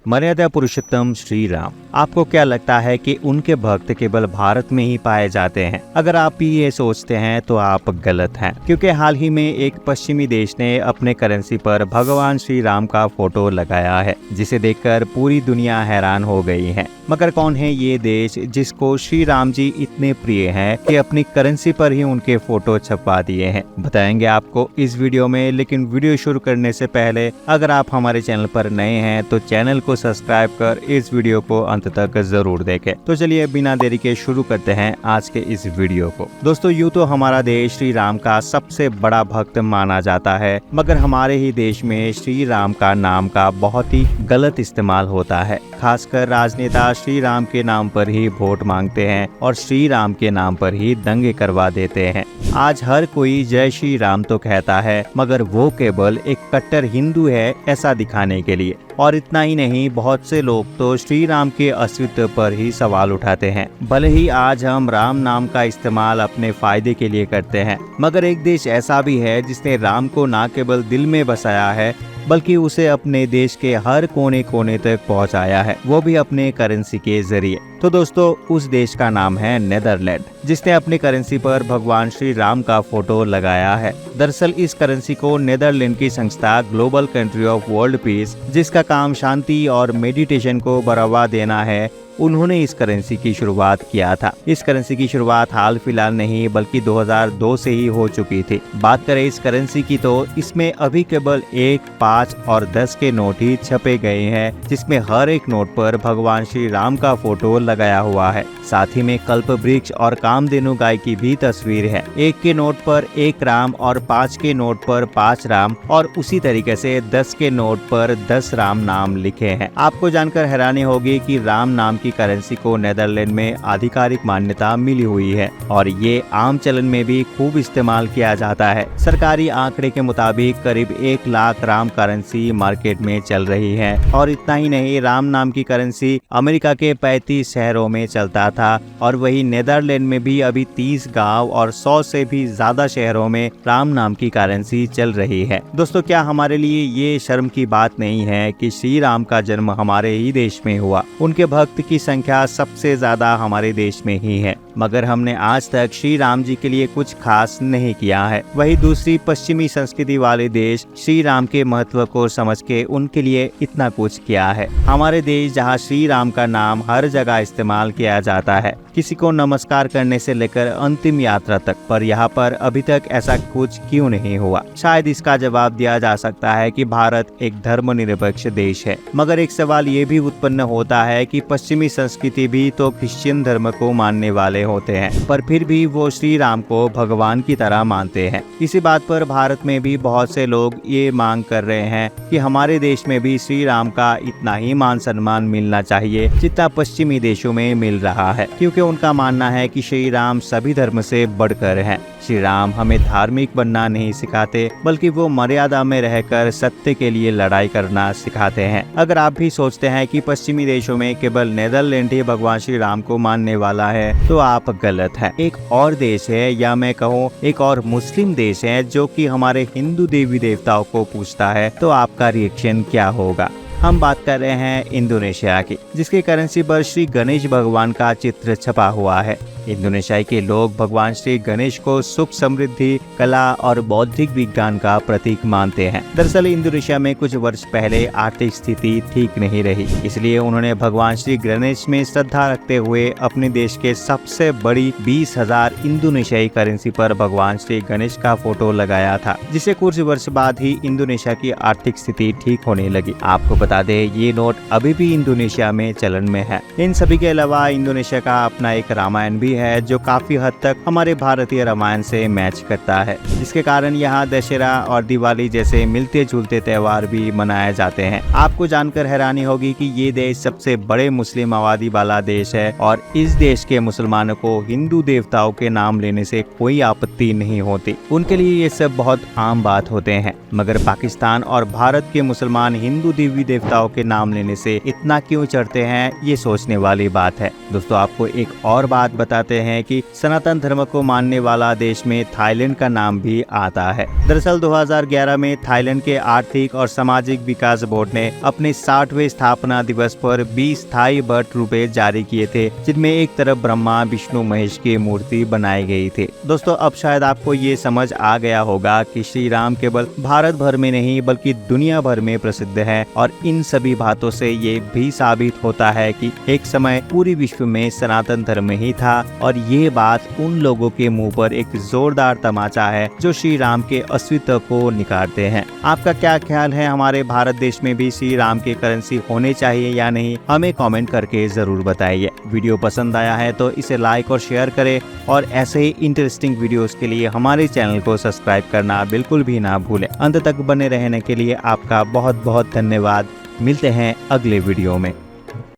मर्यादा पुरुषोत्तम श्री राम। आपको क्या लगता है कि उनके भक्त केवल भारत में ही पाए जाते हैं? अगर आप भी ये सोचते हैं तो आप गलत हैं, क्योंकि हाल ही में एक पश्चिमी देश ने अपने करेंसी पर भगवान श्री राम का फोटो लगाया है, जिसे देखकर पूरी दुनिया हैरान हो गई है। मगर कौन है ये देश जिसको श्री राम जी इतने प्रिय हैं कि अपनी करेंसी पर ही उनके फोटो छपवा दिए हैं? बताएंगे आपको इस वीडियो में। लेकिन वीडियो शुरू करने से पहले अगर आप हमारे चैनल पर नए हैं तो चैनल को सब्सक्राइब कर इस वीडियो को अंत तक जरूर देखें। तो चलिए बिना देरी के शुरू करते हैं आज के इस वीडियो को। दोस्तों, यूँ तो हमारा देश श्री राम का सबसे बड़ा भक्त माना जाता है, मगर हमारे ही देश में श्री राम का नाम का बहुत ही गलत इस्तेमाल होता है। खासकर राजनेता श्री राम के नाम पर ही वोट मांगते हैं और श्री राम के नाम पर ही दंगे करवा देते हैं। आज हर कोई जय श्री राम तो कहता है, मगर वो केवल एक कट्टर हिंदू है ऐसा दिखाने के लिए। और इतना ही नहीं, बहुत से लोग तो श्री राम के अस्तित्व पर ही सवाल उठाते हैं। भले ही आज हम राम नाम का इस्तेमाल अपने फायदे के लिए करते हैं, मगर एक देश ऐसा भी है जिसने राम को न केवल दिल में बसाया है, बल्कि उसे अपने देश के हर कोने कोने तक पहुंचाया है, वो भी अपने करेंसी के जरिए। तो दोस्तों, उस देश का नाम है नेदरलैंड, जिसने अपनी करेंसी पर भगवान श्री राम का फोटो लगाया है। दरअसल इस करेंसी को नेदरलैंड की संस्था global country of world peace, जिसका काम शांति और मेडिटेशन को बढ़ावा देना है, उन्होंने इस करेंसी की शुरुआत किया था। इस करेंसी की शुरुआत हाल फिलहाल नहीं बल्कि 2002 से ही हो चुकी थी। बात करें इस करेंसी की तो इसमें अभी केवल 1, 5 और 10 के नोट ही छपे गए हैं, जिसमें हर एक नोट पर भगवान श्री राम का फोटो लगाया हुआ है। साथ ही में कल्प वृक्ष और कामधेनु गाय की भी तस्वीर है। 1 के नोट पर 1 राम और 5 के नोट पर 5 राम और उसी तरीके से 10 के नोट पर 10 राम नाम लिखे हैं। आपको जानकर हैरानी होगी कि राम नाम की करेंसी को नेदरलैंड में आधिकारिक मान्यता मिली हुई है और ये आम चलन में भी खूब इस्तेमाल किया जाता है। सरकारी आंकड़े के मुताबिक करीब 1 लाख राम करेंसी मार्केट में चल रही है। और इतना ही नहीं, राम नाम की करेंसी अमेरिका के 35 शहरों में चलता था और वही नेदरलैंड में भी अभी 30 गांव और 100 से भी ज्यादा शहरों में राम नाम की करेंसी चल रही है। दोस्तों, क्या हमारे लिए ये शर्म की बात नहीं है कि श्री राम का जन्म हमारे ही देश में हुआ? उनके भक्त की संख्या सबसे ज्यादा हमारे देश में ही है, मगर हमने आज तक श्री राम जी के लिए कुछ खास नहीं किया है। वही दूसरी पश्चिमी संस्कृति वाले देश श्री राम के महत्व को समझ के उनके लिए इतना कुछ किया है। हमारे देश जहाँ श्री राम का नाम हर जगह इस्तेमाल किया जाता है, किसी को नमस्कार करने से लेकर अंतिम यात्रा तक, पर यहाँ पर अभी तक ऐसा कुछ क्यों नहीं हुआ? शायद इसका जवाब दिया जा सकता है कि भारत एक धर्मनिरपेक्ष देश है। मगर एक सवाल ये भी उत्पन्न होता है कि पश्चिमी संस्कृति भी तो क्रिश्चियन धर्म को मानने वाले होते हैं, पर फिर भी वो श्री राम को भगवान की तरह मानते हैं। इसी बात पर भारत में भी बहुत से लोग ये मांग कर रहे हैं कि हमारे देश में भी श्री राम का इतना ही मान सम्मान मिलना चाहिए जितना पश्चिमी देशों में मिल रहा है, क्योंकि उनका मानना है कि श्री राम सभी धर्म से बढ़कर हैं। श्री राम हमें धार्मिक बनना नहीं सिखाते, बल्कि वो मर्यादा में रहकर सत्य के लिए लड़ाई करना सिखाते हैं। अगर आप भी सोचते हैं कि पश्चिमी देशों में केवल नेदरलैंड ही भगवान श्री राम को मानने वाला है, तो आप गलत हैं। एक और देश है, या मैं कहूँ एक और मुस्लिम देश है, जो कि हमारे हिंदू देवी देवताओं को पूजता है, तो आपका रिएक्शन क्या होगा? हम बात कर रहे हैं इंडोनेशिया की, जिसके करेंसी पर श्री गणेश भगवान का चित्र छपा हुआ है। इंडोनेशिया के लोग भगवान श्री गणेश को सुख, समृद्धि, कला और बौद्धिक विज्ञान का प्रतीक मानते हैं। दरअसल इंडोनेशिया में कुछ वर्ष पहले आर्थिक स्थिति ठीक नहीं रही, इसलिए उन्होंने भगवान श्री गणेश में श्रद्धा रखते हुए अपने देश के सबसे बड़ी 20,000 इंडोनेशियाई करेंसी पर भगवान श्री गणेश का फोटो लगाया था, जिसे कुछ वर्ष बाद ही इंडोनेशिया की आर्थिक स्थिति ठीक होने लगी। आपको बता दें, ये नोट अभी भी इंडोनेशिया में चलन में है। इन सभी के अलावा इंडोनेशिया का अपना एक रामायण भी है, जो काफी हद तक हमारे भारतीय रामायण से मैच करता है, जिसके कारण यहाँ दशहरा और दिवाली जैसे मिलते जुलते त्योहार भी मनाए जाते हैं। आपको जानकर हैरानी होगी कि ये देश सबसे बड़े मुस्लिम आबादी वाला देश है और इस देश के मुसलमानों को हिंदू देवताओं के नाम लेने से कोई आपत्ति नहीं होती। उनके लिए ये सब बहुत आम बात होते हैं। मगर पाकिस्तान और भारत के मुसलमान हिंदू देवी देवताओं के नाम लेने से इतना क्यों चढ़ते हैं, ये सोचने वाली बात है। दोस्तों, आपको एक और बात बता जाते हैं कि सनातन धर्म को मानने वाला देश में थाईलैंड का नाम भी आता है। दरअसल 2011 में थाईलैंड के आर्थिक और सामाजिक विकास बोर्ड ने अपने 60वें स्थापना दिवस पर 20 थाई बट रुपए जारी किए थे, जिनमें एक तरफ ब्रह्मा विष्णु महेश की मूर्ति बनाई गई थी। दोस्तों, अब शायद आपको ये समझ आ गया होगा कि श्री राम केवल भारत भर में नहीं बल्कि दुनिया भर में प्रसिद्ध है, और इन सभी बातों से ये भी साबित होता है कि एक समय पूरी विश्व में सनातन धर्म ही था, और ये बात उन लोगों के मुंह पर एक जोरदार तमाचा है जो श्री राम के अस्तित्व को निकारते हैं। आपका क्या ख्याल है, हमारे भारत देश में भी श्री राम की करेंसी होनी चाहिए या नहीं? हमें कमेंट करके जरूर बताइए। वीडियो पसंद आया है तो इसे लाइक और शेयर करें, और ऐसे ही इंटरेस्टिंग वीडियोस के लिए हमारे चैनल को सब्सक्राइब करना बिल्कुल भी ना भूलें। अंत तक बने रहने के लिए आपका बहुत बहुत धन्यवाद। मिलते हैं अगले वीडियो में।